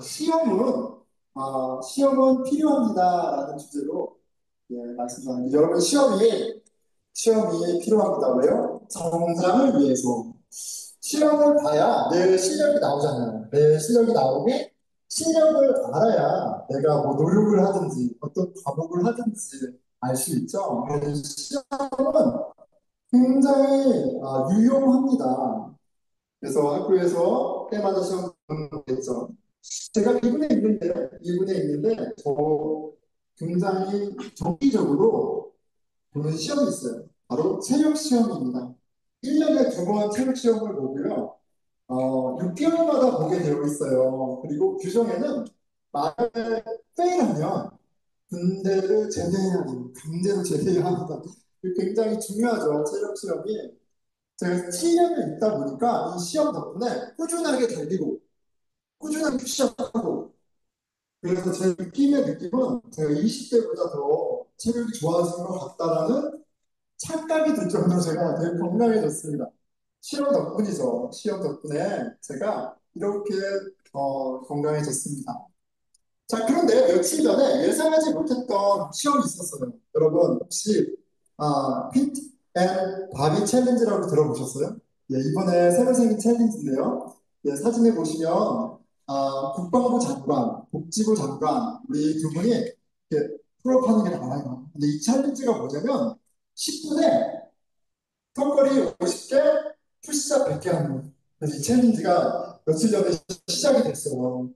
시험은 필요합니다라는 주제로 말씀드렸는데 여러분 시험이 필요합니다. 왜요? 성장을 위해서. 시험을 봐야 내 실력이 나오잖아요. 내 실력이 나오고 실력을 알아야 내가 뭐 노력을 하든지 어떤 과목을 하든지 알 수 있죠. 그래서 시험은 굉장히 유용합니다. 그래서 학교에서 때마다 시험 보는 거겠죠. 제가 이분에 있는데 저 굉장히 정기적으로 보는 시험이 있어요. 바로 체력 시험입니다. 1년에 2번 체력 시험을 보고요. 6개월마다 보게 되어 있어요. 그리고 규정에는 만약에 페일하면 군대를 제대해야 돼요. 강제로 제대해야 합니다. 굉장히 중요하죠. 체력 시험이. 제가 7년을 있다 보니까 이 시험 덕분에 꾸준하게 달리고 꾸준하게 푸시업하고 그래서 제 느낌은 제가 20대보다 더 체력이 좋아지는 것 같다라는 착각이 들 정도로 제가 되게 건강해졌습니다. 시험 덕분이죠. 시험 덕분에 제가 이렇게 건강해졌습니다. 자, 그런데 며칠 전에 예상하지 못했던 시험이 있었어요. 여러분, 혹시 피트 앤 바비 챌린지라고 들어보셨어요? 예, 이번에 새로 생긴 챌린지인데요. 예, 사진에 보시면 국방부 장관, 복지부 장관 우리 두 분이 이렇게 풀업하는 게 나와요. 근데 이 챌린지가 뭐냐면 10분에 턱걸이 50개, 푸시업 100개 하는 거예요. 그래서 이 챌린지가 며칠 전에 시작이 됐어요.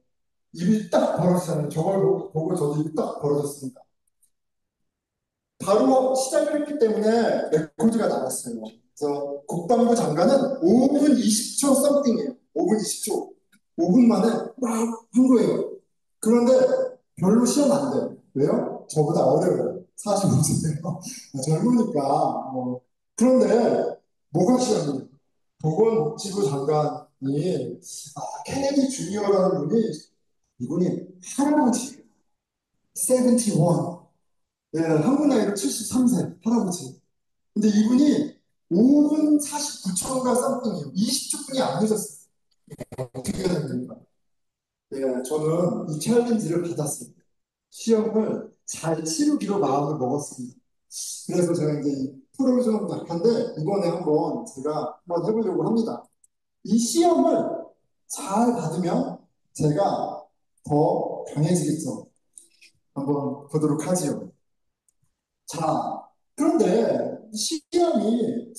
입이 딱 벌어지잖아요. 저걸 보고 저도 입이 딱 벌어졌습니다. 바로 시작을 했기 때문에 레코드가 나왔어요. 그래서 국방부 장관은 5분 20초 썸띵이에요. 5분 20초. 5분 만에 막 한 거예요. 그런데 별로 시험 안 돼요. 왜요? 저보다 어려워요. 45세예요. 젊으니까. 그런데 뭐가 시험이에요? 보건복지부 장관이 케네디 주니어라는 이분이 할아버지 71. 예, 한국 나이로 73세 할아버지. 근데 이분이 5분 49초가 썸띵이에요. 20초뿐이 안 늦었어요. 어떻게 해야 됩니까? 예, 저는 이 챌린지를 받았습니다. 시험을 잘 치르기로 마음을 먹었습니다. 그래서 제가 이제 이 프로를 좀 약한데 이번에 제가 한번 해보려고 합니다. 이 시험을 잘 받으면 제가 더 강해지겠죠. 한번 보도록 하지요. 자, 그런데 시험이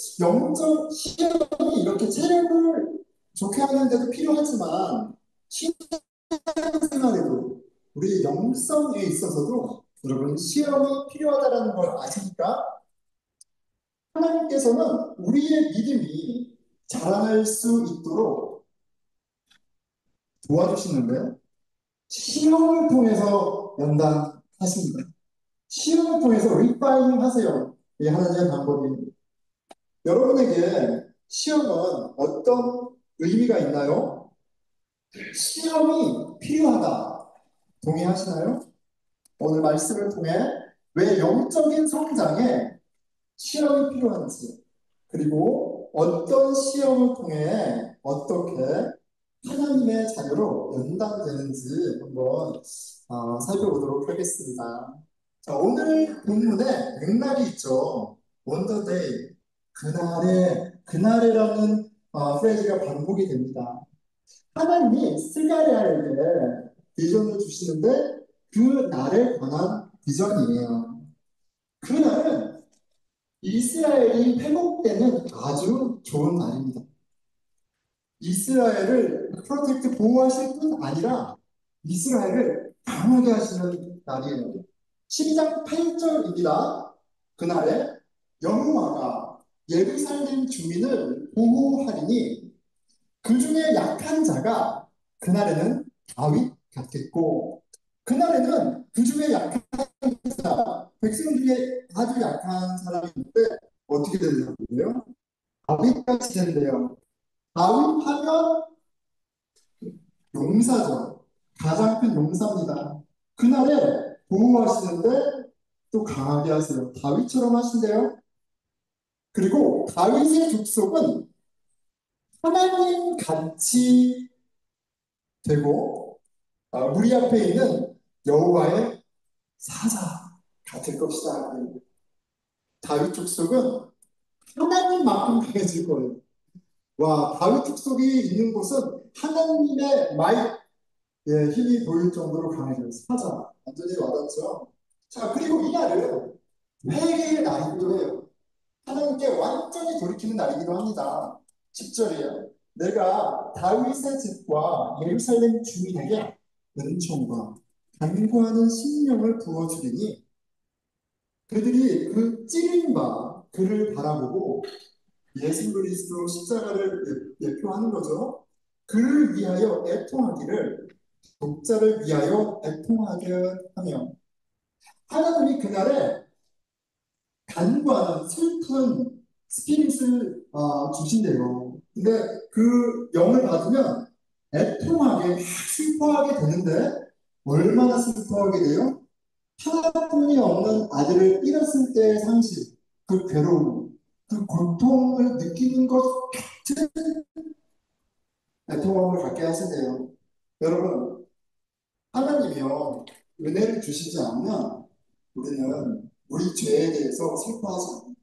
이렇게 체력을 좋게 하는데도 필요하지만, 신앙생활에도, 우리 영성에 있어서도 여러분, 시험이 필요하다는 걸 아십니까? 하나님께서는 우리의 믿음이 자라날 수 있도록 도와주시는데, 시험을 통해서 연단하십니다. 시험을 통해서 리파이닝 하세요. 이 하나님의 방법입니다. 여러분에게 시험은 어떤 의미가 있나요? 시험이 필요하다. 동의하시나요? 오늘 말씀을 통해 왜 영적인 성장에 시험이 필요한지, 그리고 어떤 시험을 통해 어떻게 하나님의 자녀로 연단되는지 한번 살펴보도록 하겠습니다. 자, 오늘 본문에 맥락이 있죠. 원더데이, 그날에라는 프레이즈가 반복이 됩니다. 하나님이 스가랴에게 비전을 주시는데 그 날에 관한 비전이에요. 그 날은 이스라엘이 회복되는 아주 좋은 날입니다. 이스라엘을 프로텍트 보호하실 뿐 아니라 이스라엘을 강하게 하시는 날이에요. 12장 8절입니다. 그날에 여호와가 예루살렘 주민을 보호하리니 그 중에 약한 자가 그날에는 다윗 같겠고 그날에는 그 중에 약한 자, 백성 중에 아주 약한 사람이 있는데 어떻게 되냐고요? 다윗같이 된대요. 다윗 하면 용사죠. 가장 큰 용사입니다. 그날에 보호하시는데 또 강하게 하세요. 다윗처럼 하신대요. 그리고 다윗의 족속은 하나님 같이 되고 우리 앞에 있는 여호와의 사자 같을 것이다. 다윗 족속은 하나님만큼 강해질 거예요. 와, 다윗 족속이 있는 곳은 하나님의 힘이 보일 정도로 강해져요. 사자. 완전히 와닿죠? 자, 그리고 이날은 회개의 날이기도 해요. 하나님께 완전히 돌이키는 날이기도 합니다. 10절이에요. 내가 다윗의 집과 예루살렘 주민에게 은총과 간구하는 심령을 부어주리니 그들이 그 찌른 바 그를 바라보고 예수 그리스도 십자가를 예표하는 거죠. 그를 위하여 애통하기를 독자를 위하여 애통하게 하며 하나님이 그날에 간과한 슬픈 스피릿을 주신대요. 근데 그 영을 받으면 애통하게 막 슬퍼하게 되는데 얼마나 슬퍼하게 돼요? 하나뿐이 없는 아들을 잃었을 때의 상실, 그 괴로움, 그 고통을 느끼는 것 같은 애통함을 갖게 하신대요. 여러분, 하나님이요 은혜를 주시지 않으면 우리는 우리 죄에 대해서 슬퍼하지 않아요.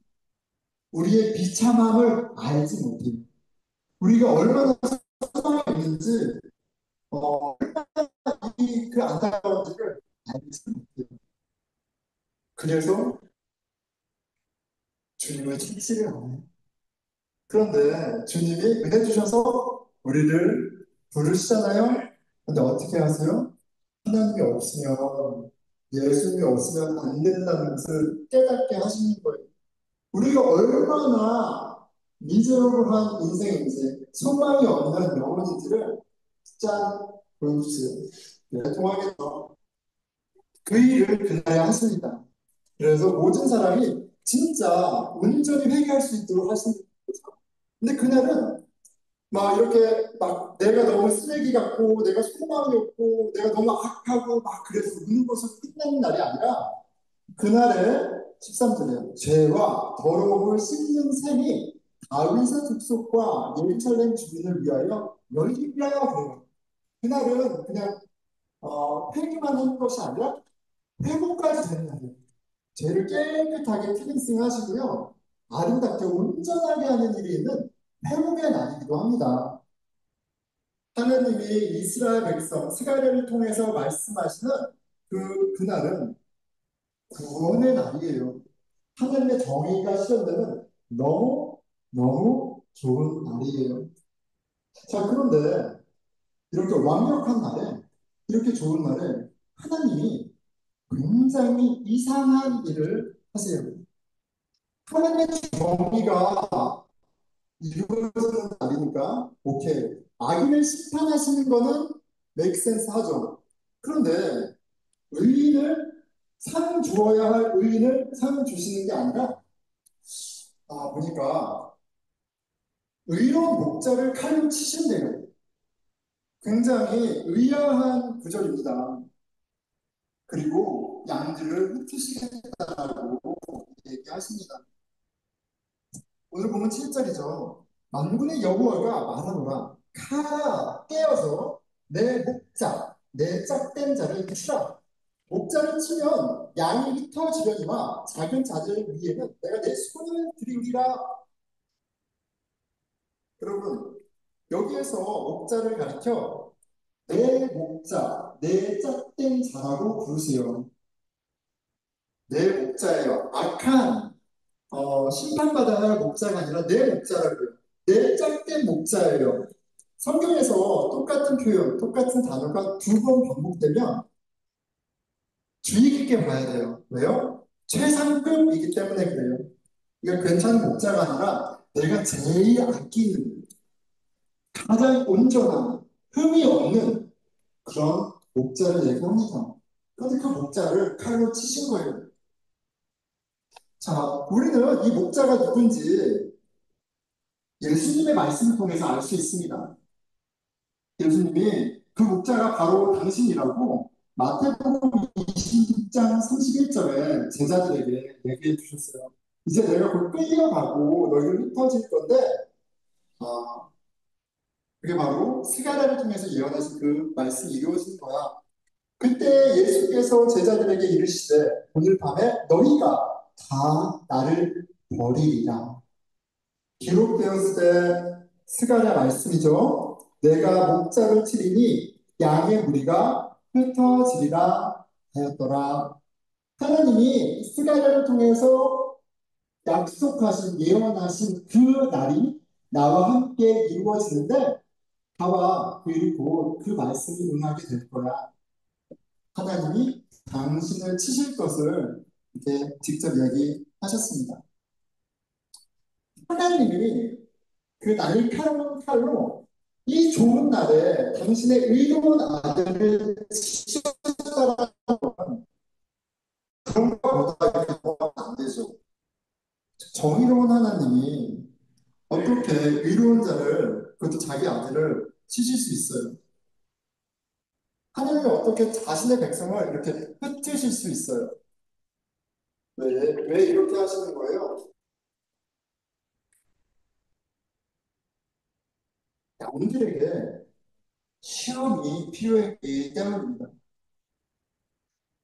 우리의 비참함을 알지 못해요. 우리가 얼마나 상황에 있는지 그 안타까운지를 알지 못해요. 그래서 주님을 찾지를 않아요. 그런데 주님이 은혜 주셔서 우리를 부르시잖아요. 근데 어떻게 하세요? 하나님이 없으면 예수님이 없으면 안 된다는 것을 깨닫게 하시는 거예요. 우리가 얼마나 미저러블한 인생인지 소망이 없는 영혼인지를 짠 보여주세요. 네, 통하겠죠. 그 일을 그날에 하십니다. 그래서 모든 사람이 진짜 온전히 회개할 수 있도록 하시는 거죠. 근데 그날은 막 이렇게 막 내가 너무 쓰레기 같고 내가 소망이 없고 내가 너무 악하고 막 그래서 우는 것을 끝내는 날이 아니라 그날에 13절에 죄와 더러움을 씻는 셈이 다윗의 족속과 예루살렘 주민을 위하여 열리라 그래요. 그날은 그냥 회개만 하는 것이 아니라 회복까지 되는 날이에요. 죄를 깨끗하게 클렌싱 하시고요. 아름답게 온전하게 하는 일이 있는 회복의 날이기도 합니다. 하나님이 이스라엘 백성 스가랴를 통해서 말씀하시는 그날은 구원의 날이에요. 하나님의 정의가 실현되는 너무 너무 좋은 날이에요. 자, 그런데 이렇게 완벽한 날에 이렇게 좋은 날에 하나님이 굉장히 이상한 일을 하세요. 하나님의 정의가 이루어지는 날이니까 오케이. 악인을 심판하시는 거는 맥센스 하죠. 그런데 의인을 상 주어야 할 의인을 상 주시는 게 아니라 보니까 의로운 목자를 칼로 치신대요. 굉장히 의아한 구절입니다. 그리고 양들을 흩으시겠다고 얘기하십니다. 오늘 보면 7절이죠. 만군의 여호와가 말하노라. 칼아 깨어서 내 목자, 내 짝된 자를 치라. 목자를 치면 양이 흩어지려니와 작은 자들 위에는 내가 내 손을 들이우리라. 여러분, 여기에서 목자를 가리켜 내 목자, 내 짝된 자라고 부르세요. 내 목자예요. 악한 심판받아야 할 목자가 아니라 내 목자라고요. 내 짝된 목자예요. 성경에서 똑같은 표현, 똑같은 단어가 두 번 반복되면 주의 깊게 봐야 돼요. 왜요? 최상급이기 때문에 그래요. 이거 괜찮은 목자가 아니라 내가 제일 아끼는 가장 온전한 흠이 없는 그런 목자를 얘기합니다. 그런데 그 목자를 칼로 치신 거예요. 자, 우리는 이 목자가 누군지 예수님의 말씀을 통해서 알 수 있습니다. 예수님이 그 목자가 바로 당신이라고 마태복음 26장 31절에 제자들에게 얘기해 주셨어요. 이제 내가 곧 끌려가고 너희를 흩어질 건데 어, 그게 바로 스가랴를 통해서 예언하신 그 말씀이 이루어진 거야. 그때 예수께서 제자들에게 이르시되 오늘 밤에 너희가 다 나를 버리리라. 기록되었을 때 스가랴 말씀이죠. 내가 목자를 치리니 양의 무리가 흩어지리라 하였더라. 하나님이 스가랴를 통해서 약속하신 예언하신 그 날이 나와 함께 이루어지는데 다와 그 일이 곧 그 말씀이 응하게 될 거야. 하나님이 당신을 치실 것을 이렇게 직접 이야기하셨습니다. 하나님이 그 날카로운 칼로 이 좋은 날에 당신의 의로운 아들을 치셨다라는 그런 것보다 안 되죠. 정의로운 하나님이 어떻게 의로운 자를, 그것도 자기 아들을 치실 수 있어요? 하나님이 어떻게 자신의 백성을 이렇게 흩으실 수 있어요? 왜 이렇게 하시는 거예요? 우리들에게 시험이 필요했기 때문입니다.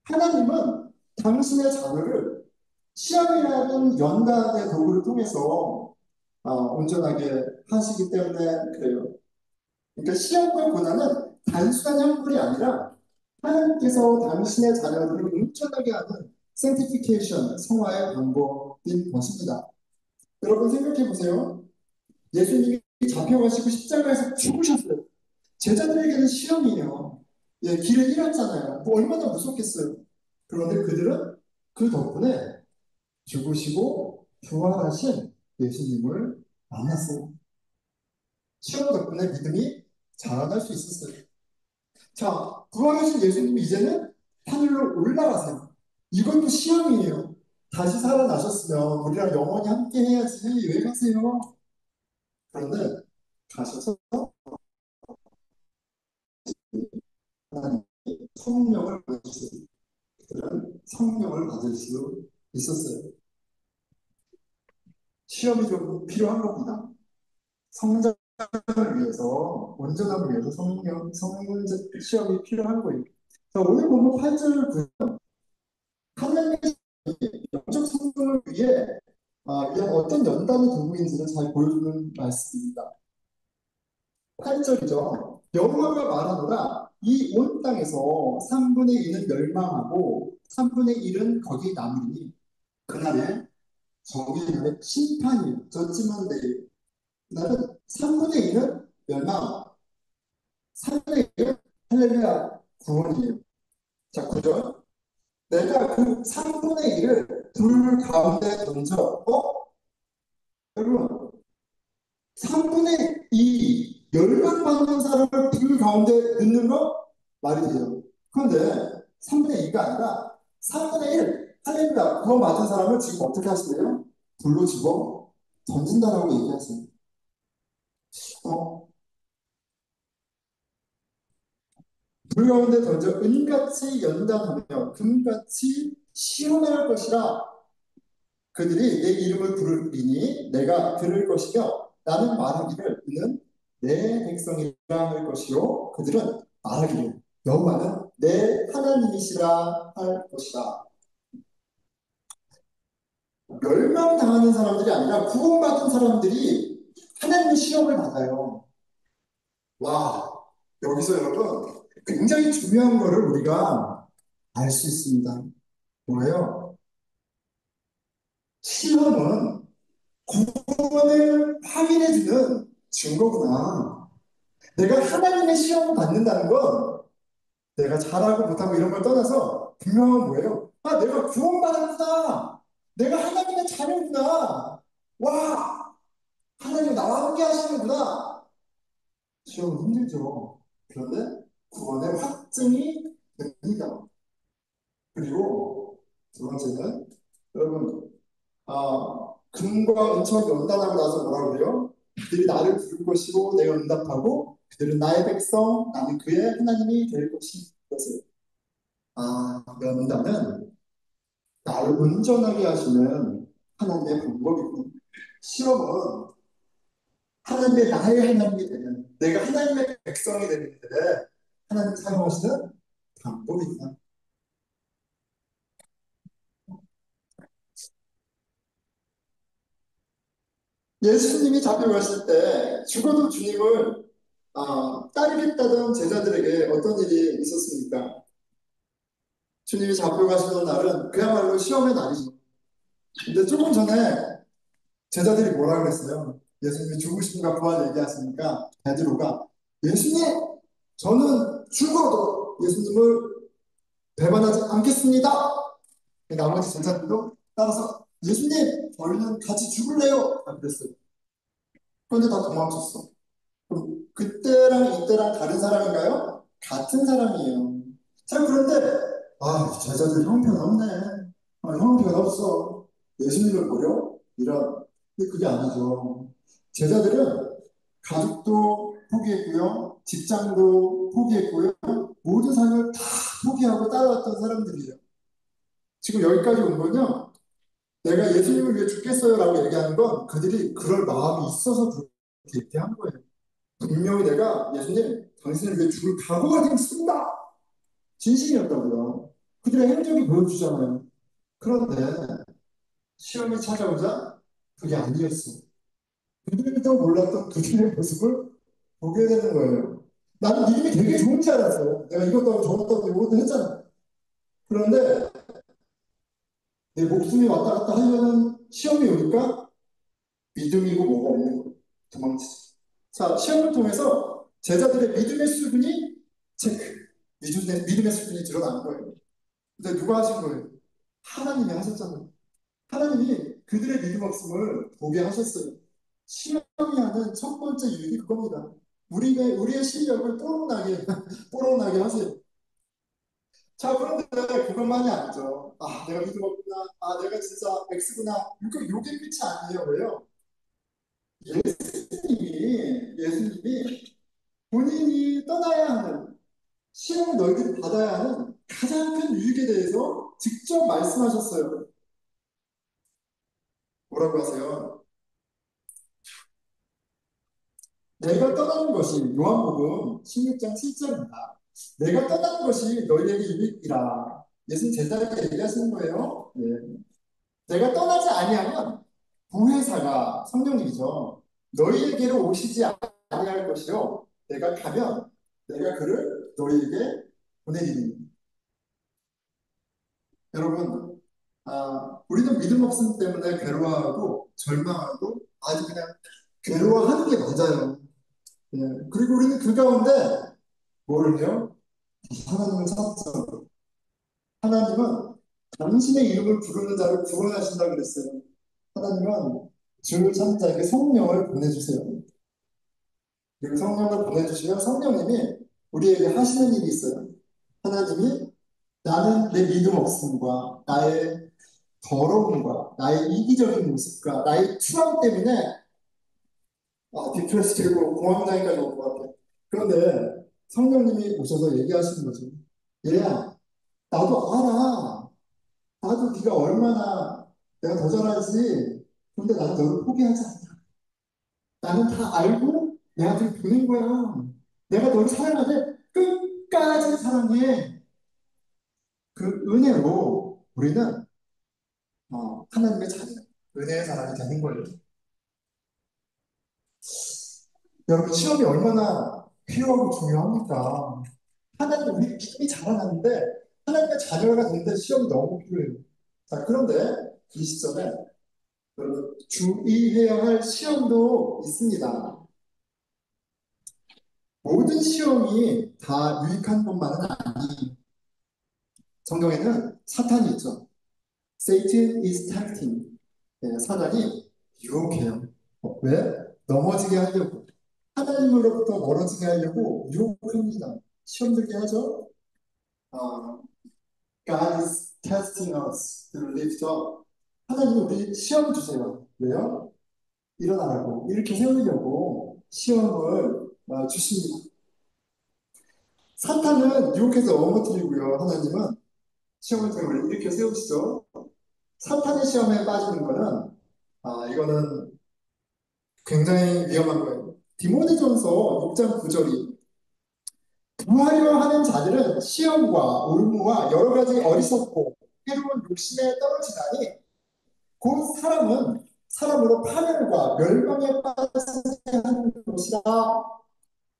하나님은 당신의 자녀를 시험이라는 연단의 도구를 통해서 온전하게 하시기 때문에 그래요. 그러니까 시험과 고난은 단순한 형벌이 아니라 하나님께서 당신의 자녀들을 온전하게 하는 sanctification, 성화의 방법인 것입니다. 여러분 생각해 보세요. 예수님이 잡혀가시고 십자가에서 죽으셨어요. 제자들에게는 시험이에요. 예, 길을 잃었잖아요. 뭐 얼마나 무섭겠어요. 그런데 그들은 그 덕분에 죽으시고 부활하신 예수님을 만났어요. 시험 덕분에 믿음이 자라날 수 있었어요. 자, 부활하신 예수님이 이제는 하늘로 올라가세요. 이것도 시험이에요. 다시 살아나셨으면 우리랑 영원히 함께 해야지. 왜 가세요? 그런데 가셔서 하나님 성령을 받으셨어요. 그런 성령을 받을 수 있었어요. 시험이 좀 필요한 겁니다. 성장을 위해서, 온전함을 위해서 시험이 필요한 거예요. 자, 오늘 보면 8절 9절 하나님의 영적 성공을 위해 이런 어떤 연단의 도구인지를 잘 보여주는 말씀입니다. 8절이죠. 여호와가 말하노라 이 온 땅에서 3분의 1은 멸망하고 3분의 1은 거기 남으니 그날에 정의의 심판이 졌지만 내일 그날은 3분의 1은 멸망 3분의 1은 할렐루야 구원이에요. 자 9절 내가 그 3분의 1을 불 가운데 던져 여러분 3분의 2 열방받는 사람을 불 가운데 넣는 거 말이 돼요. 그런데 3분의 2가 아니라 3분의 1 할렐루야 그거 맞은 사람을 지금 어떻게 하시나요? 불로 집어 던진다라고 얘기하세요. 어, 불 가운데 던져 은같이 연단하며 금같이 시험할 것이라 그들이 내 이름을 부르리니 내가 들을 것이며 나는 말하기를 이는 내 백성이라 할 것이요 그들은 말하기를 여호와는 내 하나님이시라 할 것이다. 멸망당하는 사람들이 아니라 구원받은 사람들이 하나님의 시험을 받아요. 와, 여기서 여러분 굉장히 중요한 거를 우리가 알 수 있습니다. 뭐예요? 시험은 구원을 확인해주는 증거구나. 내가 하나님의 시험을 받는다는 건 내가 잘하고 못하고 이런 걸 떠나서 분명한 뭐예요? 내가 구원받았구나. 내가 하나님의 자녀구나. 와, 하나님 나와 함께 하시는구나. 시험은 힘들죠. 그런데 구원의 확증이 됩니다. 그리고 두 번째는 여러분 금과 은처가 연단하고 나서 뭐라 그래요? 그들이 나를 부를 것이고 내가 응답하고 그들은 나의 백성 나는 그의 하나님이 될 것을 연단은 나를 온전하게 하시는 하나님의 방법이고 시험은 하나님의 나의 하나님이 되는 내가 하나님의 백성이 되는데 하나님 사용하시는 방법이 있다. 예수님이 잡혀가실 때 죽어도 주님을 따르겠다던 제자들에게 어떤 일이 있었습니까? 주님이 잡혀가시던 날은 그야말로 시험의 날이죠. 근데 조금 전에 제자들이 뭐라 그랬어요? 예수님이 죽으심과 부활 얘기하시니까 베드로가 예수님, 저는 죽어도 예수님을 배반하지 않겠습니다. 나머지 제자들도 따라서 예수님, 저희는 같이 죽을래요. 그랬어요. 그런데 다 도망쳤어. 그럼 그때랑 이때랑 다른 사람인가요? 같은 사람이에요. 자, 그런데 제자들 형편없네. 형편없어. 예수님을 보려? 이런. 근데 그게 아니죠. 제자들은 가족도 포기했고요. 직장도 포기했고요. 모든 삶을 다 포기하고 따라왔던 사람들이에요. 지금 여기까지 온 건요. 내가 예수님을 위해 죽겠어요 라고 얘기하는 건 그들이 그럴 마음이 있어서 그렇게 얘기한 거예요. 분명히 내가 예수님, 당신을 위해 죽을 각오가 되어 있습니다. 진심이었다고요. 그들의 행동이 보여주잖아요. 그런데 시험이 찾아오자 그게 아니었어. 그들도 몰랐던 그들의 모습을 보게 되는 거예요. 나는 믿음이 되게 좋은지 알았어요. 내가 이것도 하고 저것도 하고 이것도 했잖아. 그런데 내 목숨이 왔다 갔다 하려는 시험이 오니까 믿음이고 뭐가 없는 거예요. 도망치지. 자, 시험을 통해서 제자들의 믿음의 수준이 체크. 믿음의 수준이 드러나는 거예요. 근데 누가 하신 거예요? 하나님이 하셨잖아요. 하나님이 그들의 믿음 없음을 보게 하셨어요. 시험이 하는 첫 번째 이유이 그겁니다. 우리의 실력을 뽀록나게, 뽀록나게 하세요. 자, 그런데 그것만이 아니죠. 내가 믿음 없구나. 내가 진짜 X구나. 요게 끝이 아니에요. 왜요? 예수님이 본인이 떠나야 하는, 시험을 너희들이 받아야 하는 가장 큰 유익에 대해서 직접 말씀하셨어요. 뭐라고 하세요? 내가 떠나는 것이 요한복음 16장 7절입니다. 내가 떠나는 것이 너희에게 유익이라. 예수님 제자에게 얘기하시는 거예요. 예. 내가 떠나지 아니하면 보혜사가 성령님이죠. 너희에게로 오시지 아니할 것이요. 내가 가면 내가 그를 너희에게 보내리니. 여러분, 우리는 믿음 없음 때문에 괴로워하고 절망하고 아주 그냥 괴로워하는 게 맞아요. 예. 그리고 우리는 그 가운데 뭐를 해요? 하나님을 찾죠. 하나님은 당신의 이름을 부르는 자를 구원하신다고 그랬어요. 하나님은 주를 찾는 자에게 성령을 보내주세요. 그리고 성령을 보내주시면 성령님이 우리에게 하시는 일이 있어요. 하나님이 나는 내 믿음 없음과 나의 더러움과 나의 이기적인 모습과 나의 추함 때문에 디프레스 되고 공황장애까지 올 것 같아. 그런데 성령님이 오셔서 얘기하시는 거죠. 얘야, 나도 알아. 나도 네가 얼마나 내가 더 잘하지. 근데 나는 너를 포기하지 않아. 나는 다 알고 내가 지금 보낸 거야. 내가 너를 사랑하되 끝까지 사랑해. 그 은혜로 우리는 하나님의 자녀, 은혜의 사람이 되는 거예요. 여러분 시험이 얼마나 필요하고 중요합니까? 하나님 우리 믿음이 자라나는데 하나님의 자녀가 되는데 시험이 너무 필요해요. 자 그런데 이 시점에 여러분 주의해야 할 시험도 있습니다. 모든 시험이 다 유익한 것만은 아니에요. 성경에는 사탄이 있죠. Satan is tempting. 네, 사단이 유혹해요. 왜? 넘어지게 하려고. 하나님으로부터 멀어지게 하려고 유혹합니다. 시험 들게 하죠. 아, God is testing us to lift up. 하나님 우리 시험 주세요. 왜요? 일어나라고. 이렇게 세우려고 시험을 주십니다. 사탄은 유혹해서 넘어뜨리고요. 하나님은 시험을 통해 우리 이렇게 세우시죠. 사탄의 시험에 빠지는 거는 이거는 굉장히 위험한 거예요. 디모데전서 6장 9절이 부하려 하는 자들은 시험과 올무와 여러 가지 어리석고 해로운 욕심에 떨어지다니 곧 사람은 사람으로 파멸과 멸망에 빠지게 하는 것이라.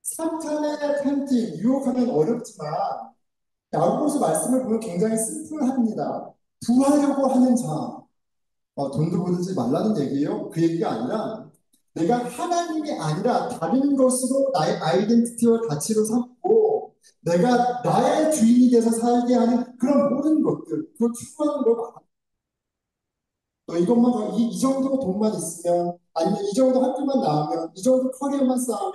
사탄의 템팅, 유혹하면 어렵지만 야고보서 말씀을 보면 굉장히 심플합니다. 부하려고 하는 자, 돈도 벌지 말라는 얘기예요. 그 얘기가 아니라 내가 하나님이 아니라 다른 것으로 나의 아이덴티티와 가치로 삼고 내가 나의 주인이 돼서 살게 하는 그런 모든 것들, 그걸 추구하는 걸 말합니다. 또 이것만 이 정도 돈만 있으면 아니면 이 정도 학교만 나오면 이 정도 커리어만 쌓으면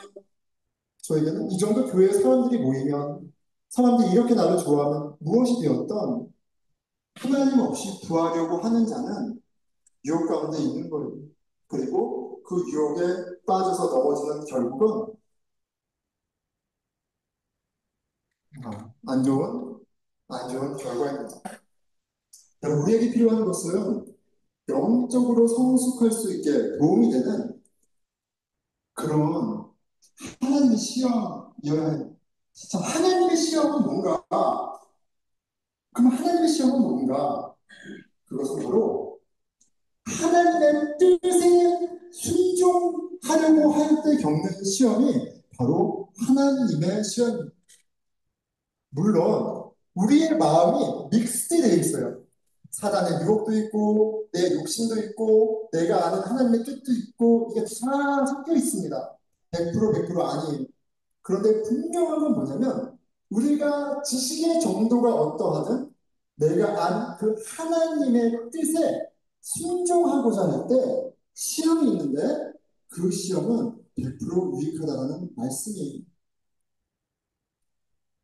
저에게는 이 정도 교회에 사람들이 모이면 사람들이 이렇게 나를 좋아하면 무엇이 되었던 하나님 없이 구하려고 하는 자는 유혹 가운데 있는 거예요. 그리고 그 유혹에 빠져서 넘어지는 결국은 안 좋은 결과입니다. 우리에게 필요한 것은 영적으로 성숙할 수 있게 도움이 되는 그런 하나님의 시험이어야 해요. 진짜 하나님의 시험은 뭔가? 그럼 하나님의 시험은 뭔가? 그것은 바로 하나님의 뜻에 순종하려고 할 때 겪는 시험이 바로 하나님의 시험입니다. 물론 우리의 마음이 믹스되어 있어요. 사단의 유혹도 있고 내 욕심도 있고 내가 아는 하나님의 뜻도 있고 이게 다 섞여 있습니다. 100% 아니에요. 그런데 분명한 건 뭐냐면 우리가 지식의 정도가 어떠하든 내가 아는 그 하나님의 뜻에 순종하고자 할 때 시험이 있는데 그 시험은 100% 유익하다는 말씀이에요.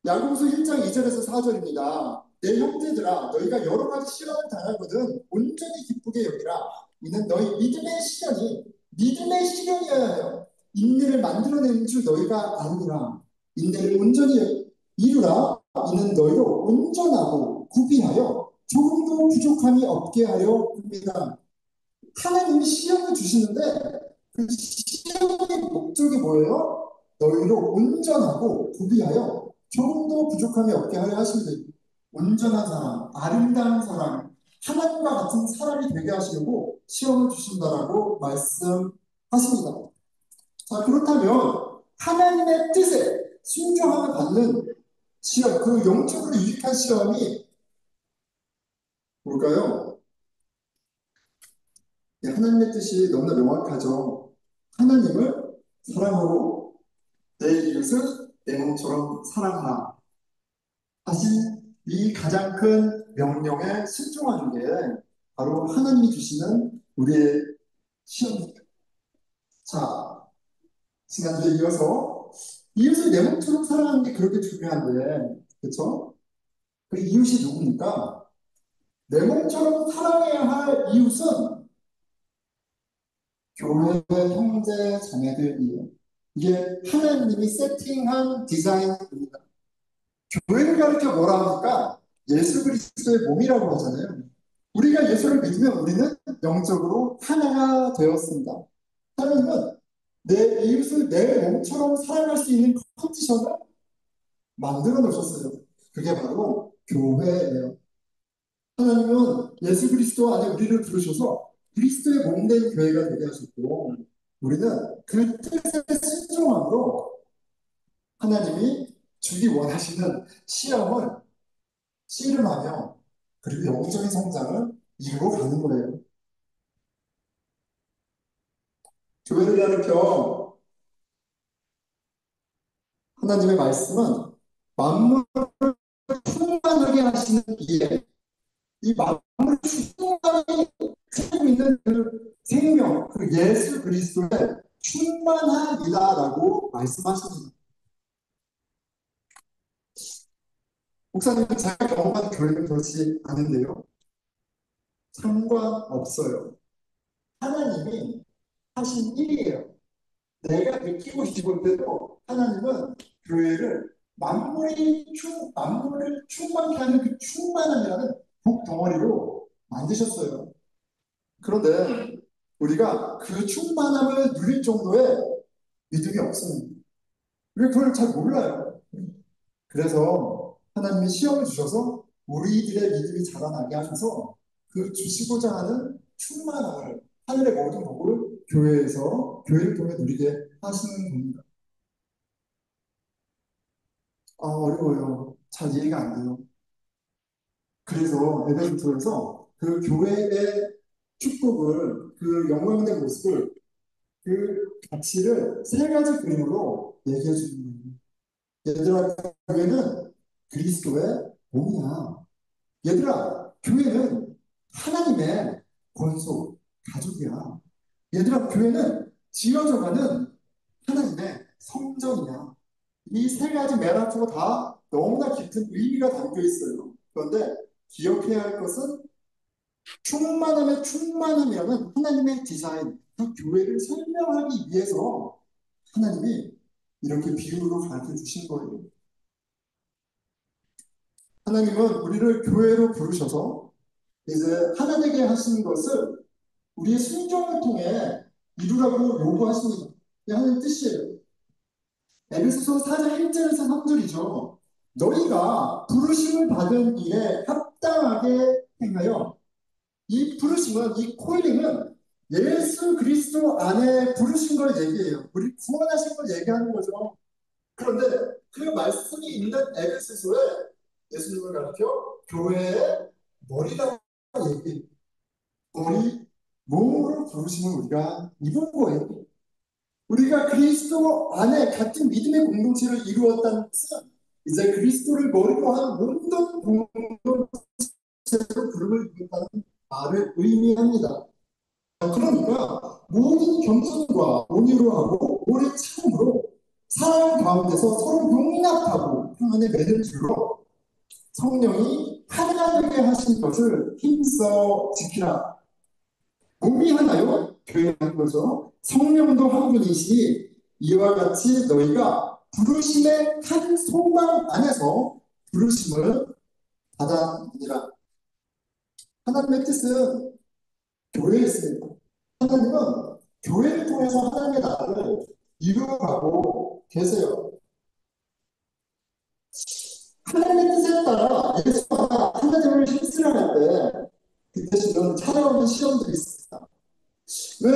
야고보서 1장 2절에서 4절입니다. 내 형제들아 너희가 여러 가지 시련을 당하거든 온전히 기쁘게 여기라. 이는 너희 믿음의 시련이어야 해요. 인내를 만들어내는 줄 너희가 아니라. 인내를 온전히 이루라. 이는 너희로 온전하고 구비하여 조금도 부족함이 없게 하려 합니다. 하나님이 시험을 주시는데 그 시험의 목적이 뭐예요? 너희로 온전하고 구비하여 조금도 부족함이 없게 하려 하십니다. 온전한 사람, 아름다운 사람, 하나님과 같은 사람이 되게 하시려고 시험을 주신다라고 말씀하십니다. 자, 그렇다면 하나님의 뜻에 순종하며 받는 시험, 그 영적으로 유익한 시험이 뭘까요? 하나님의 뜻이 너무나 명확하죠. 하나님을 사랑으로 내 이웃을 내 몸처럼 사랑하라 하신 이 가장 큰 명령에 순종하는 게 바로 하나님이 주시는 우리의 시험입니다. 자, 지난주에 이어서 이웃을 내 몸처럼 사랑하는 게 그렇게 중요한데, 그렇죠? 그 이웃이 누굽니까? 내 몸처럼 사랑해야 할 이웃은 교회 형제 자매들이에요. 이게 하나님이 세팅한 디자인입니다. 교회를 가르쳐 뭐라 합니까? 예수 그리스도의 몸이라고 하잖아요. 우리가 예수를 믿으면 우리는 영적으로 하나가 되었습니다. 하나님은 내 이웃을 내 몸처럼 사랑할 수 있는 컨디션을 만들어 놓으셨어요. 그게 바로 교회예요. 하나님은 예수 그리스도 안에 우리를 부르셔서 그리스도의 몸된 교회가 되게 하셨고 우리는 그 뜻의 순종함으로 하나님이 주기 원하시는 시험을 씨름하며 그리고 영적인 성장을 이루어 가는 거예요. 교회를 가르쳐 하나님의 말씀은 만물을 충만하게 하시는 이에 이 만물을 충만히 살고 있는 그 생명, 그 예수 그리스도의 충만함이다라고 말씀하십니다. 목사님, 제가 경험한 교회는 그렇지 않은데요. 상관없어요. 하나님이 하신 일이에요. 내가 느끼고 싶은 대로 하나님은 교회를 만물을 충만케 하는 그 충만함이라는 복덩어리로 만드셨어요. 그런데 우리가 그 충만함을 누릴 정도의 믿음이 없어요. 왜 그걸 잘 몰라요. 그래서 하나님이 시험을 주셔서 우리들의 믿음이 자라나게 하셔서 그 주시고자 하는 충만함을, 하늘의 모든 복을 교회를 통해 누리게 하시는 겁니다. 어려워요. 잘 이해가 안 돼요. 그래서 에베소서에서 그 교회의 축복을, 그 영광된 모습을, 그 가치를 세 가지 그림으로 얘기해 주는 거예요. 얘들아, 교회는 그리스도의 몸이야. 얘들아, 교회는 하나님의 권속, 가족이야. 얘들아, 교회는 지어져가는 하나님의 성전이야. 이 세 가지 맨 앞으로 다 너무나 깊은 의미가 담겨 있어요. 그런데 기억해야 할 것은 충만함의 충만함이라는 하나님의 디자인, 그 교회를 설명하기 위해서 하나님이 이렇게 비유로 가르쳐 주신 거예요. 하나님은 우리를 교회로 부르셔서 이제 하나 되게 하신 것을 우리의 순종을 통해 이루라고 요구하십니다. 이게 하나님 뜻이에요. 에베소서 4장 1절에서 3절이죠. 너희가 부르심을 받은 일에 합당하게 행하여, 이 부르심은, 이 콜링은 예수 그리스도 안에 부르신 걸 얘기해요. 우리 구원하신 걸 얘기하는 거죠. 그런데 그 말씀이 있는 에베소서에 예수님을 가르쳐 교회의 머리라고 얘기해요. 머리, 몸으로 부르심을 우리가 입은 거예요. 우리가 그리스도 안에 같은 믿음의 공동체를 이루었다는 것은 이제 그리스도를 머리로 한 모든 공동체로 부름을 입는다는 말을 의미합니다. 그러니까 모든 겸손과 온유로 하고 오래 참음으로 사랑 가운데서 서로 용납하고 평안에 맺은 줄로 성령이 하나 되게 하신 것을 힘써 지키라. 몸이 하나요? 교회라는 거죠. 성령도 한 분이시니 이와 같이 너희가 부르심의 한 소망 안에서 부르심을 받았느니라. 하나님의 뜻은 교회에 있습니다. 하나님은 교회를 통해서 하나님의 나라를 이루어가고 계세요. 하나님의 뜻에 따라 예수가 하나님을 휩쓸어갈 때 그때 주는 찾아오는 시험들이 있습니다. 왜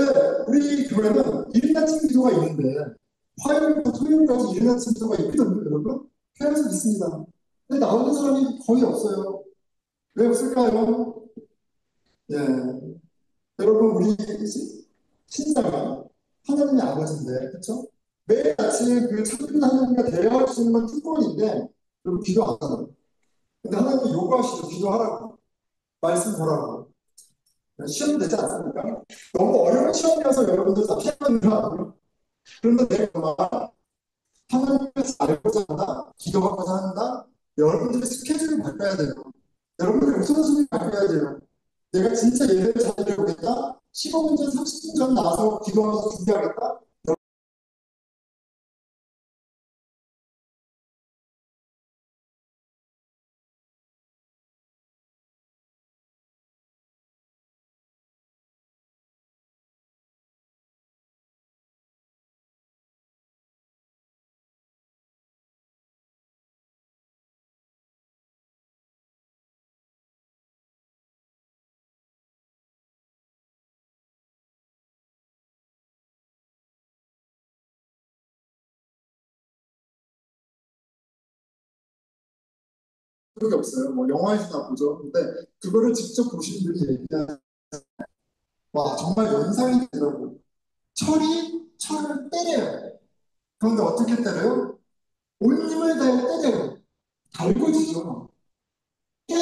우리 교회는 이른 아침 기도가 있는데 화요일부터 토요일까지 이른 아침 기도가 있거든요, 여러분? 교회에서 있습니다. 근데 나오는 사람이 거의 없어요. 왜 없을까요? 예, 여러분 우리 신자가 하나님의 아버지인데, 그렇죠? 매일 아침 그 참된 하나님과 대화할 수 있는 건 특권인데, 여러분 기도 안 하는. 근데 하나님이 요구하시죠, 기도하라고, 말씀 보라고. 시험 되지 않습니까? 너무 어려운 시험이라서 여러분들 다 피하는 거 아니에요? 그런데 내가 하나님께서 알고자 한다, 기도하고자 한다, 여러분들의 스케줄을 바꿔야 돼요. 여러분들의 우선순위를 바꿔야 돼요. 내가 진짜 예배를 잘 드려보겠다, 15분 전, 30분 전 나와서 기도하면서 준비하겠다. 그게 없어요. 뭐 영화에서나 보죠. 근데 그거를 직접 보신 분이 얘기하면 와 정말 연상이 되더라고요. 철을 때려요. 그런데 어떻게 때려요? 온 힘을 다해 때려요. 달궈지죠. 깨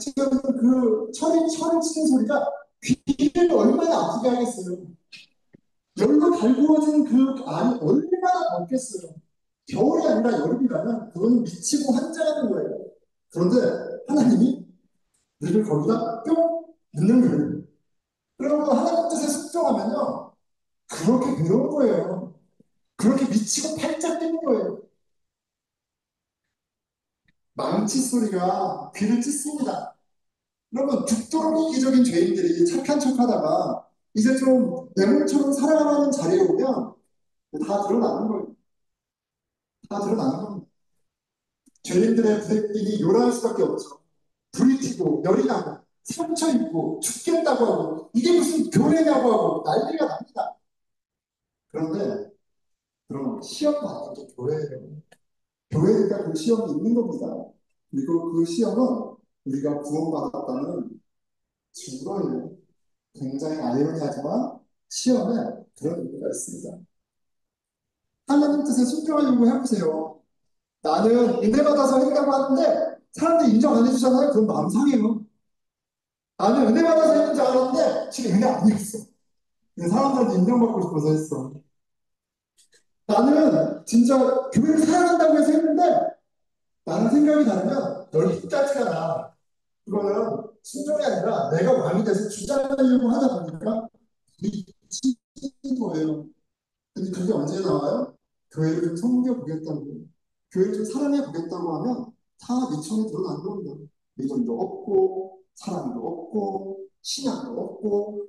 지금 그 철을 치는 소리가 귀를 얼마나 아프게 하겠어요. 열로 달구어진 그 안이 얼마나 덥겠어요. 겨울이 아니라 여름이라면 그건 미치고 환장하는 거예요. 그런데 하나님이 우리를 거기다 뿅 넣는 거예요. 그러면 하나님 뜻에 순종하면요 그렇게 괴로운 거예요. 그렇게 미치고 팔짝 뛰는 거예요. 망치 소리가 귀를 찢습니다. 여러분 죽도록 이기적인 죄인들이 착한 척하다가 이제 좀 내 몸처럼 살아가는 자리에 오면 다 드러나는 거예요. 다 드러나는 겁니다. 죄인들의 부대끼리 요란할 수밖에 없죠. 불이 튀고 열이 나고 상처 입고 죽겠다고 하고 이게 무슨 교회냐고 하고 난리가 납니다. 그런데 그럼 시험 받는 게 교회예요. 교회니까 그 시험이 있는 겁니다. 그리고 그 시험은 우리가 구원받았다는 증거예요. 굉장히 아이러니하지만 시험에 그런 의미가 있습니다. 하나님 뜻에 순종하려고 해보세요. 나는 은혜 받아서 했다고 하는데 사람들이 인정 안 해주잖아요. 그럼 마음 상해요. 나는 은혜 받아서 했는 줄 알았는데 지금 은혜 아니었어. 근데 사람들한테 인정받고 싶어서 했어. 나는 진짜 교회를 사랑한다고 해서 했는데 나는 생각이 다르면 열등까지가 나. 그거는 순종이 아니라 내가 왕이 돼서 주장하려고 하다 보니까 미친 거예요. 근데 그게 언제 나와요? 교회를 좀 섬겨보겠다고, 교회를 좀 사랑해보겠다고 하면 다 미천에 드러나는 겁니다. 믿음도 없고, 사랑도 없고, 신앙도 없고,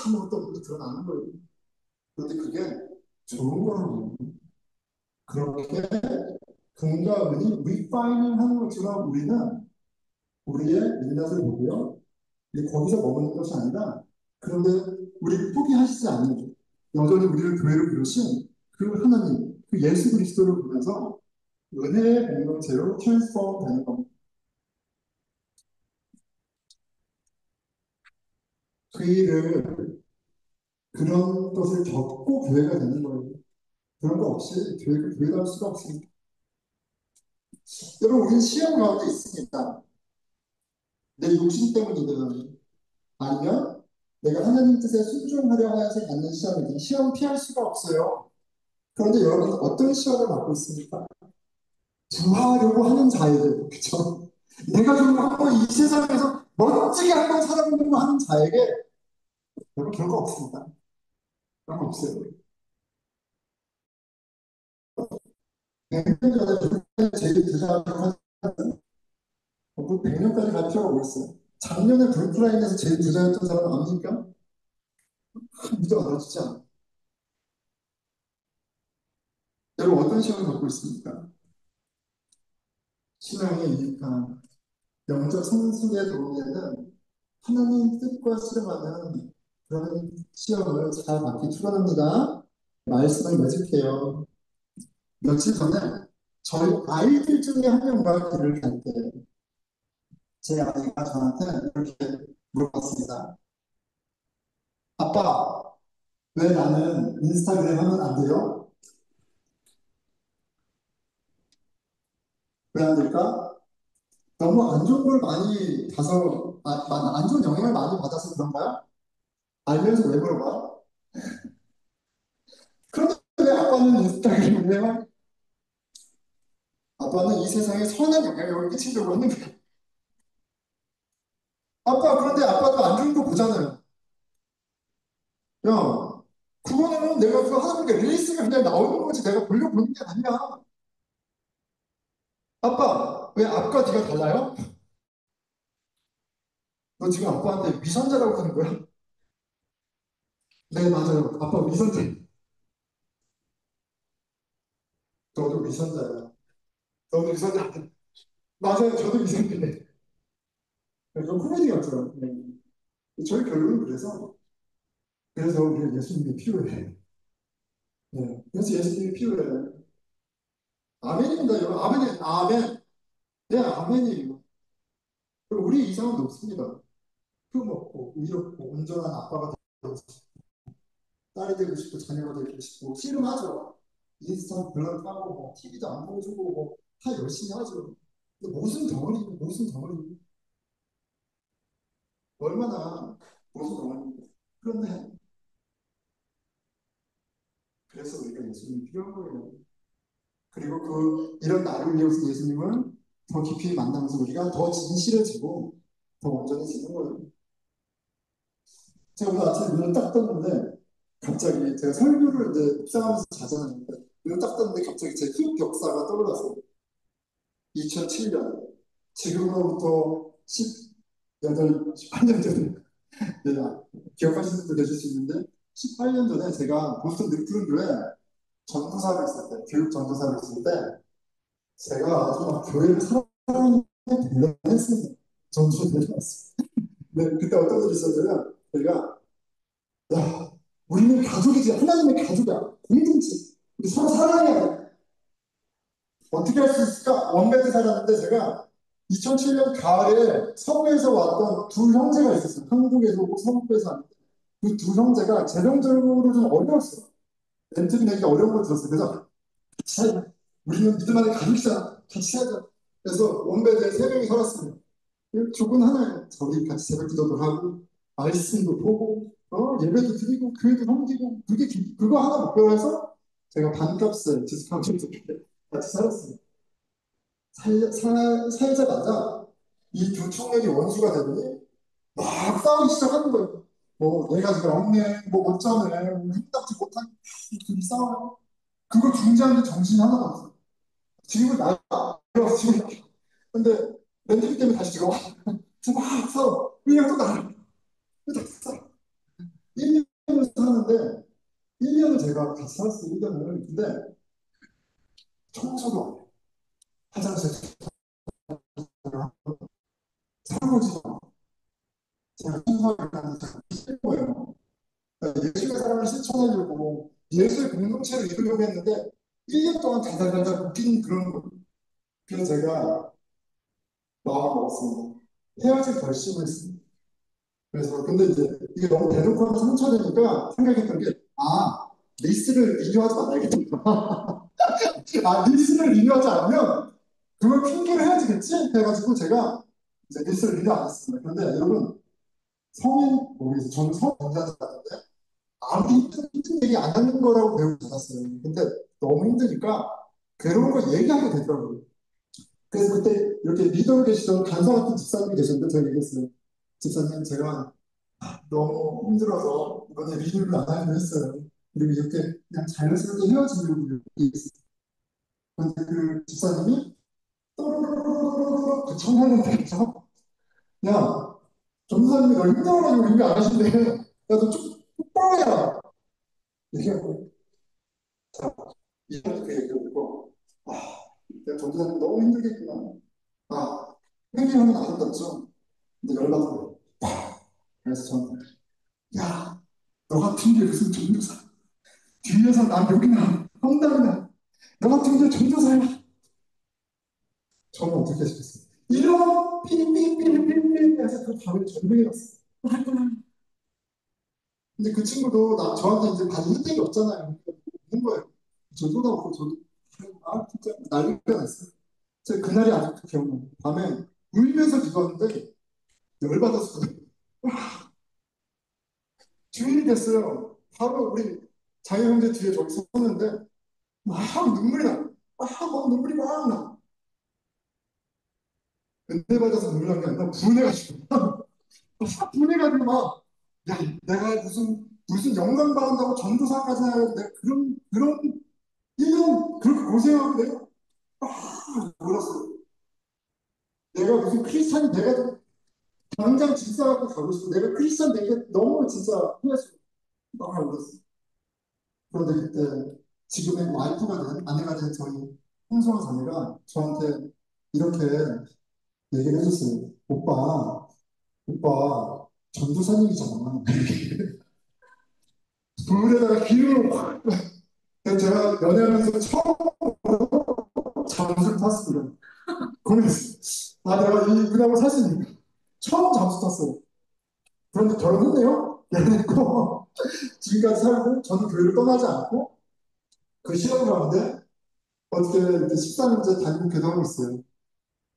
아무것도 없고 드러나는 거예요. 그런데 그게 좋은 거라고. 그렇게 금과 은이 리파이닝 하는 것처럼 우리는 우리의 민낯을 보고요. 거기서 머무는 것이 아니라 그런데 우리 포기하시지 않는 여전히 우리를 교회로 부르신 그 하나님, 그 예수 그리스도를 보면서 은혜의 공동체로 트랜스포머 되는 겁니다. 그 일을 그런 것을 겪고 교회가 되는 거예요. 그런 거 없이 교회가 할 수가 없습니다. 여러분, 우리는 시험 가운데 있습니다. 내 욕심 때문이든 아니면 내가 하나님 뜻에 순종하려 해서 갖는 시험이든 시험 피할 수가 없어요. 그런데 여러분 어떤 시험을 받고 있습니까? 부하려고 하는 자에게, 그쵸? 내가 좀 한번 이 세상에서 멋지게 한번 살아보려고 하는 자에게 여러분 그런 거 없습니다. 그런 거 없어요. 100년 전에 제일 부자라고 하는 100년까지 갈 필요가 뭐 있어요? 작년에 불프라인에서 제일 부자였던 사람 압니까? 믿어 알아주지 않아. 여러분 어떤 시험을 받고 있습니까? 신앙의 유익한 영적 성숙에 도움되는 하나님 뜻과 실험하는 그런 시험을 잘 받기 축원합니다. 말씀을 맺을게요. 며칠 전에 저희 아이들 중에 한 명과 길을 갈 때 제 아이가 저한테 이렇게 물어봤습니다. 아빠, 왜 나는 인스타그램 하면 안 돼요? 왜 안 될까? 너무 안 좋은 걸 많이 봐서, 안 좋은 영향을 많이 받아서 그런가요? 알면서 왜 물어봐? 그런데 왜 아빠는 인스타그램을 해요? 아빠는 이 세상에 선한 영향력을 끼치려고 하는 거야. 아빠, 그런데 아빠도 안 좋은 거 보잖아요. 야, 그거는 내가 그거 하다 보니까 릴리스가 그냥 나오는 거지. 내가 보려고 보는 게 아니야. 아빠, 왜 앞과 뒤가 달라요? 너 지금 아빠한테 위선자라고 하는 거야? 네, 맞아요. 아빠 위선자. 너도 위선자야. 너도 위선자. 맞아요. 저도 위선자네. 이건 코미디 같죠. 네. 저희 결론은 그래서 우리 예수님이 필요해. 네. 그래서 예수님이 필요해. 아멘입니다. 여러분. 아멘이, 아멘. 네, 아멘이에요. 우리 이상은 높습니다. 품 없고, 의롭고, 온전한 아빠가 되고 딸이 되고 싶고, 자녀가 되고 싶고, 씨름하죠. 인스타 블ог 하고, 뭐, TV도 안 보여주고, 뭐, 다 열심히 하죠. 근데 무슨 덩어리고, 무슨 덩어리고, 얼마나 무슨 덩어리고. 그런데, 그래서 우리가 예수님이 필요한 거예요. 그리고 이런 나를 위해서 예수님을 더 깊이 만나면서 우리가 더 진실해지고, 더 온전해지는 거예요. 제가 오늘 아침에 눈을 딱 떴는데, 갑자기 제가 설교를 이제 묵상하면서 자잖아요. 눈을 딱 떴는데 갑자기 제 흑 역사가 떠올라서 2007년 지금으로부터 18년 전에 네, 기억하시는 분도 계실 수 있는데 18년 전에 제가 보스턴 리프론교회 전도사를 있을 때, 교육 전도사를 있을 때 제가 아주 막 교회를 사랑에 대단했습니다. 전도사 대단했어요. 네, 그때 어떤 일이 있었냐면 제가 야, 우리는 가족이지 하나님의 가족이야 공동체 우리 서로 사랑해야 돼. 어떻게 할 수 있을까? 원베드 살았는데 제가 2007년 가을에 서부에서 왔던 두 형제가 있었어요. 한국에서 오고 서부에서 왔는데 그 두 형제가 재정적으로 좀 어려웠어요. 렌트비 내기 어려운 걸 들었어요. 그래서 같이 살자. 우리는 믿음 안에 가족이잖아. 같이 살자. 그래서 원베드에 세 명이 살았습니다. 조건 하나예요. 저희 같이 새벽 기도도 하고 말씀도 보고 예배도 드리고 교회도 섬기고 그거 하나 목표로 해서 제가 반값을 디스카운트해서 같이 살았어요. 살자마자 이 두 청년이 원수가 되더니 막 싸우기 시작하는 거예요. 뭐 내가 지금 없네, 뭐 어쩌네, 뭐 흠답지 못한 둘이 싸워요. 그거 중재하는 정신이 하나도 없어요. 지금은 나가. 지금 근데 렌트비 때문에 다시 들어와. 막 싸워. 그냥 또 나가. 또 싸워. 1년을 사는데 1년을 제가 같이 살았어요. 1년을. 근데 청소도 안 해요. 화장실 설거지도 안 해요. 제가 청소를 하는데 싫은 거예요. 예술의 사람을 실천하려고 예술 공동체를 이루려고 했는데 1년 동안 달달달달 웃긴 그런 거. 그래서 제가 마음을 먹었습니다. 헤어질 결심을 했습니다. 그래서 근데 이제 이게 너무 대놓고 하면 상처되니까 생각했던 게 리스를 리뉴하지 말아야겠다. 리스를 리뉴하지 않으면 그걸 핑계를 해야지겠지 해가지고 제가 이제 리스를 리뉴 안 했습니다. 그런데 여러분 성인 모르겠어요. 저는 성인 전자인데 아무 힘든 얘기 안 하는 거라고 배우고 자랐어요. 근데 너무 힘드니까 괴로운 걸 얘기하게 되더라고요. 그래서 그때 이렇게 리더로 계시던 간사 같은 집사님이 계셨는데 제가 얘기했어요. 집사님 제가 너무 힘들어서 이번에 리뉴를 안 하기로 했어요. 그리고 이렇게 그냥 자연스럽게 헤어지려고 얘기했어요. 근데 그 집사님이 또르르르르르르 그 청하는 데서 야 전사님이 널 힘들어가지고 리뉴 안 하신대. 야너 똑바로 해라. 얘기하고 이렇게 얘기하고 내가 전도사님 너무 힘들겠구나. 아, 회개하면 아름답죠. 근데 열받아요. 그래서 저는 야, 너 같은 게 무슨 전도사? 뒤에서 난 여기나 험담이나 너 같은 게 전도사야. 저는 어떻게 하시겠어요? 이런 삐삐삐삐삐 해서 그 밤에 전쟁이 났어요. 근데 그 친구도 저한테 이제 받은 혜택이 없잖아요. 있는 거예요. 저도 없고 저도 진짜 난리가 났어요. 제가 그날이 아직도 기억나요. 밤에 울면서 기도하는데 열받아서 주일이 됐어요. 바로 우리 자유 형제 뒤에 저기 섰는데 막 눈물이 나. 막 눈물이 막 나. 은혜 받아서 눈물 난게 아니라 분해가지고 막 분해가지고 막 야, 내가 무슨 영광 받는다고 전도사까지 해야 돼. 그런 1년 그렇게 고생하고 내가 울었어요. 내가 무슨 크리스찬이 내가 당장 집사하고 가고 싶어. 내가 크리스찬 되게 너무 진짜 후회했어. 막 울었어. 그런데 그때 지금의 와이프가 된 아내가 된 저희 홍성아 자매가 저한테 이렇게 얘기를 해줬어요. 오빠 전도사님이잖아. 불에다가 기름을 확. 제가 연애하면서 처음 잠수를 탔습니다. 고민했어요. 내가 이 분하고 사귀니까 처음 잠수 탔어요. 그런데 결혼했네요. 결혼했고 지금까지 살고 저는 교회를 떠나지 않고 그 시험 가운데 어떻게 이렇게 14년째 다니고 교도하고 있어요.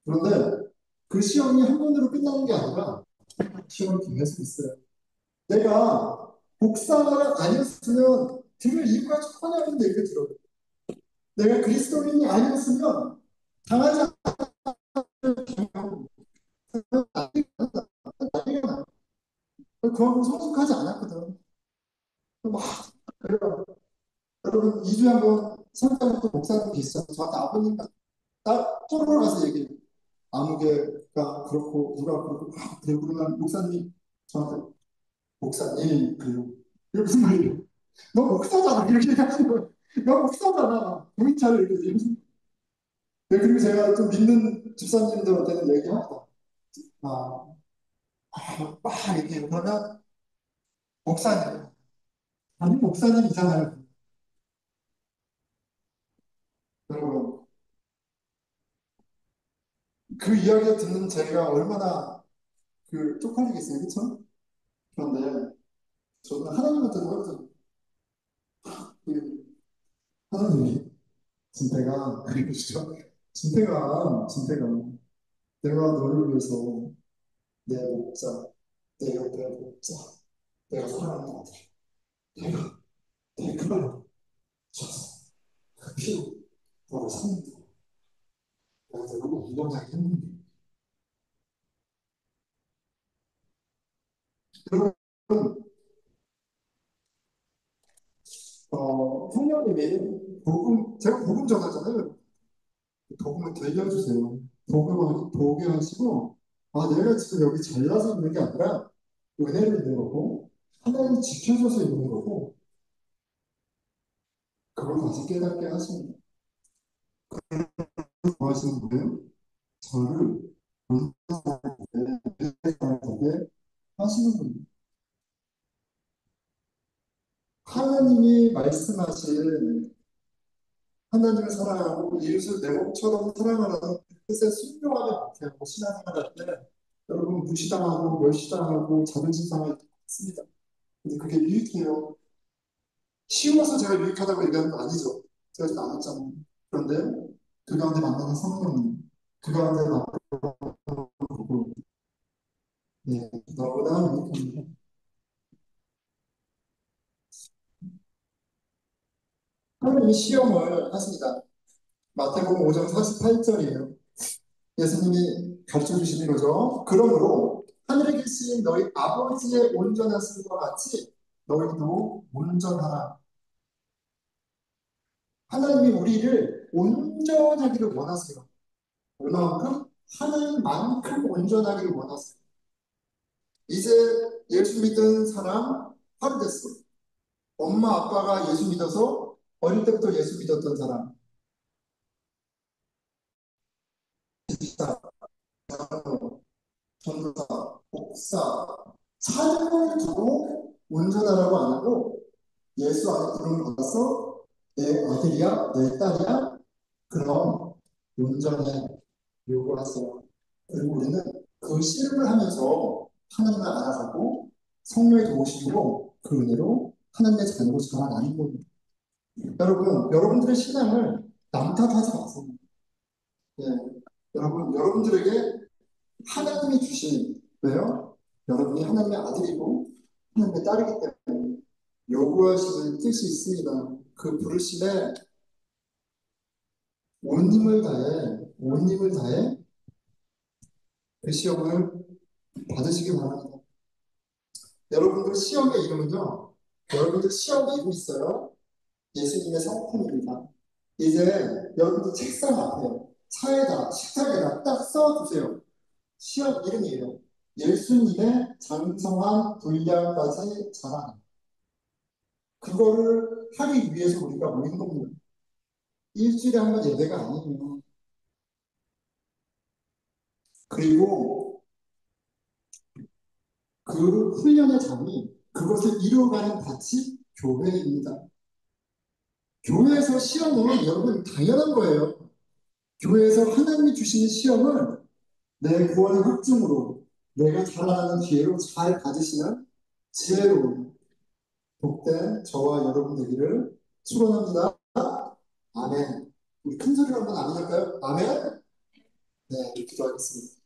그런데 그 시험이 한 번으로 끝나는 게 아니라 시험이 계속 있어요. 내가 복사가 아니었으면 들을 이유가 전혀 없는데 이렇게 들어요. 내가 그리스도인이 아니었으면 당하지 않고 그하고 성숙하지 않았거든. 막 그래요. 여러분 2주에 한 번 성장했던 목사님 계시죠. 저한테 아버님 나 토론을 가서 얘기해요. 아무개가 그렇고 누가 그렇고 막 그러고 그러면 목사님이 저한테 목사님, 그게 무슨 말이에요? 너 목사잖아. 이렇게 얘기하는 거예요. 너 목사잖아. 동의차를 이렇게 얘기해서. 네, 그리고 제가 좀 믿는 집사님들한테는 얘기합니다. 아, 막 이렇게 그러면 목사님, 아니 목사님이잖아요. 여러분, 그 이야기를 듣는 제가 얼마나 쪽팔리겠어요, 그쵸? 그런데 저는 하나님한테도 그랬더니 그 하나님이 진태가 그러시죠. 진태가 내가 너를 위해서 내 목자, 내 옆에 목자, 내가 사랑하는 아들, 내가 내 그걸 줬어. 그 피로 너를 샀는데 내가 너를 운동장에 했는데 여러분, 성령님이 제가 복음 전하잖아요. 복음을 들려주세요. 보게 하시고, 아, 내가 지금 여기 잘나서 있는 게 아니라 은혜를 있는 거고, 하나님이 지켜줘서 있는 거고, 그걸 다시 깨닫게 하시는 거 하시는 거예요. 저를 되게 하시는 분이에요. 하나님이 말씀하신 하나님을 사랑하고 이웃을 내 몸처럼 사랑하는 뜻의 순종함에 박혀고 신앙생활할 때 여러분 무시당하고 멸시당하고 자존심 상할 때 있습니다. 근데 그게 유익해요. 쉬워서 제가 유익하다고 얘기하는 거 아니죠. 제가 좀 나눴잖아요. 그런데 그 가운데 만나는 성령님, 그 가운데 만나고 네, 너무나 유익합니다. 하나님이 시험을 하십니다. 마태복음 5장 48절이에요. 예수님이 가르쳐 주시는 거죠. 그러므로 하늘에 계신 너희 아버지의 온전하심과 같이 너희도 온전하라. 하나님이 우리를 온전하기를 원하세요. 얼마만큼? 하나님만큼 온전하기를 원하세요. 이제 예수 믿은 사람 하루 됐어. 엄마 아빠가 예수 믿어서 어릴 때부터 예수 믿었던 사람, 전도사, 목사, 사정을 두고 온전하라고 안 하고 예수 안에 부름을 받아서 내 아들이야, 내 딸이야, 그럼 온전해 요구하세요. 그리고 우리는 그 씨름을 하면서 하나님을 알아가고 성령의 도우심으로 그 은혜로 하나님의 자녀로 자라나는 겁니다. 여러분, 여러분들의 신앙을 남 탓하지 마세요. 예, 여러분들에게 하나님이 주신, 왜요? 여러분이 하나님의 아들이고 하나님의 딸이기 때문에 요구하시는 뜻이 있습니다. 그 부르심에 온 힘을 다해 그 시험을 받으시기 바랍니다. 여러분들 시험의 이름은요, 여러분들 시험 이름 있어요? 예수님의 성품입니다. 이제 여러분들 책상 앞에, 차에다, 식탁에다 딱 써두세요. 시험 이름이에요. 예수님의 장성한 분량까지 자랑. 그거를 하기 위해서 우리가 모인 겁니다. 일주일에 한 번 예배가 아니에요. 그리고 그 훈련의 장이 그것을 이루어가는 밭이 교회입니다. 교회에서 시험은 여러분 당연한 거예요. 교회에서 하나님이 주시는 시험은 내 구원의 확증으로 내가 자라나는 기회로 잘 가지시는 지혜로운 복된 저와 여러분 되기를 축원합니다. 아멘. 우리 큰 소리로 한번 아멘 할까요? 아멘. 네, 기도하겠습니다.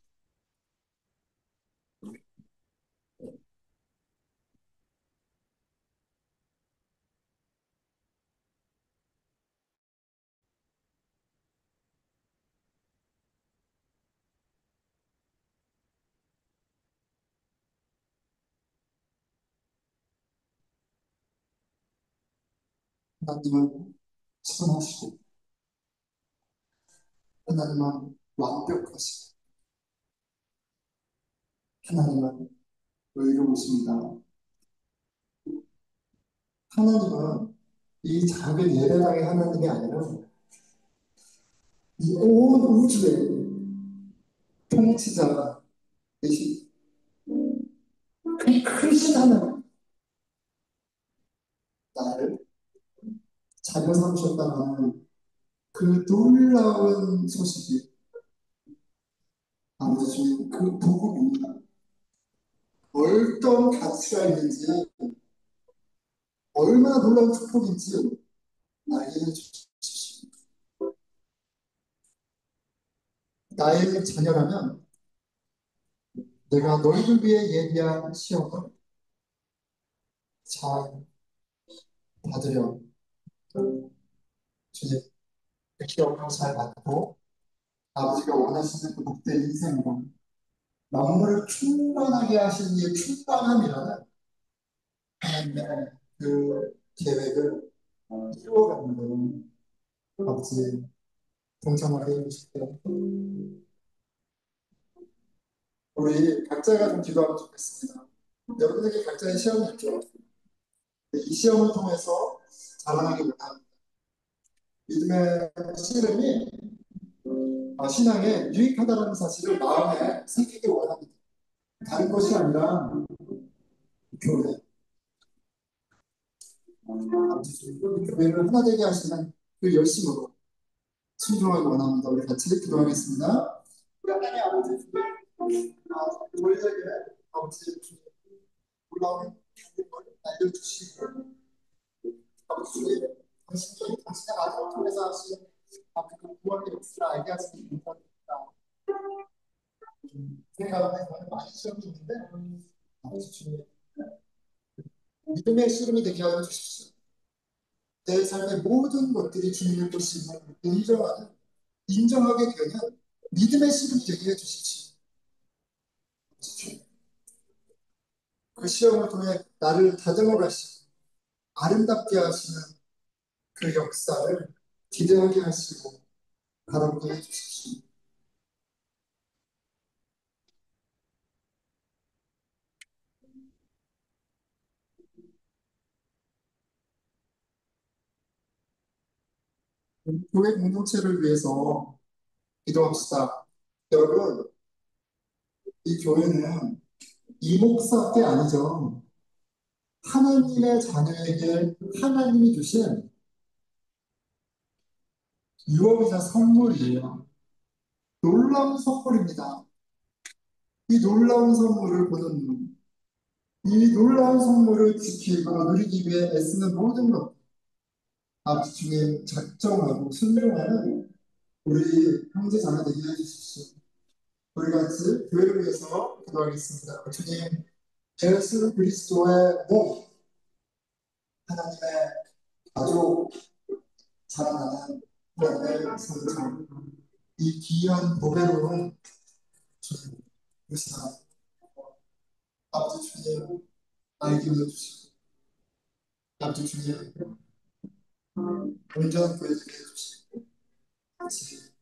하나님은 선하시고 하나님은 완벽하시고 하나님은 의로우십니다. 하나님은 이 작은 예배당의 하나님이 아니라 이 온 우주의 통치자 되신 그 크신 하나님, 나를 자녀 삼으셨다는 그 놀라운 소식이 아버지 주님 그 복음이 어떤 가치가 있는지 얼마나 놀라운 축복인지 알게 해주십시오. 나의 자녀라면 내가 너희를 위해 예비한 시험을 잘 받으려 주님 그 시험을 잘 받고 아버지가 원하시는 그 복된 인생으로 만물을 충만하게 하시는 이 충만함이라는 하나님의 그 계획을 이루어가는 데는 아버지 동참하게 해주시고 우리 각자가 좀 기도하면 좋겠습니다. 여러분에게 각자의 시험이 있죠. 이 시험을 통해서 자라나기 원합니다. 믿음의 씨름이 신앙에 유익하다는 사실을 마음에 새기기 원합니다. 다른 것이 아니라 교회, 교회를 하나 되게 하시는 그 열심으로 순종하기 원합니다. 우리 같이 기도하겠습니다. 하나님 아버지, 저희에게 아버지 놀라운 기쁨을 알려주시고 아버지 주님, 당신의 아들을 통해서 하신 아버지 그 구원의 역사를 알게 하시니 감사드립니다. 제 가운데 많이 시험이 있는데 아버지 주님 믿음의 씨름이 되게 하여 주십시오. 내 삶의 모든 것들이 주님의 것임을 인정하게 되는 믿음의 씨름이 되게 해 주십시오. 그 시험을 통해 나를 다듬어 가시고 아름답게 하시는 그 역사를 기대하게 하시고 바라보게 해 주십시오. 교회 공동체를 위해서 기도합시다. 여러분, 이 교회는 이목사께 아니죠. 하나님의 자녀에게 하나님이 주신 유업이자 선물이에요. 놀라운 선물입니다. 이 놀라운 선물을 보는 눈, 이 놀라운 선물을 지키고 누리기 위해 애쓰는 모든 것, 아버지 주님 작정하고 순종하는 우리 형제 자매 되게 해주십시오. 우리 같이 교회를 위해서 기도하겠습니다. 주님, 예수 그리스도의 몸, 하나님의 가족, 자라나는 하나님의 성전, 이 귀한 보배로운 주님, 유산, 아버지 주님, 알게 해주시고, 아버지 주님, 온전한 교회 되게 해주시고, 같이